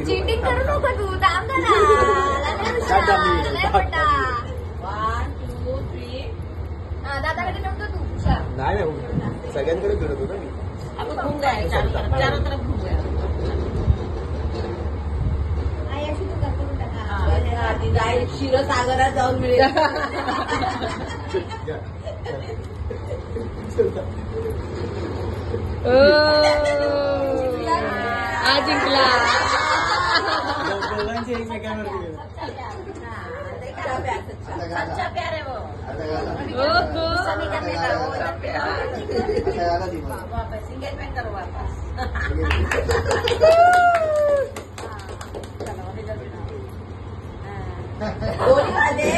Cheating करू नको तू, थांब जरा. लय मोठा. 1 2 3. दादाकडे नव्हतं तू. नाही सगळ्यांकडे फिरत होतो मी. आपण घुम गया चारों तरफ घुम गया. क्षीरसागरात जाऊन मिळेल. हा जिंकला. दोघांची एकमेकांवर अच्छा प्यार है वो. वापस एंगेजमेंट करो वापस. गोली खा दे.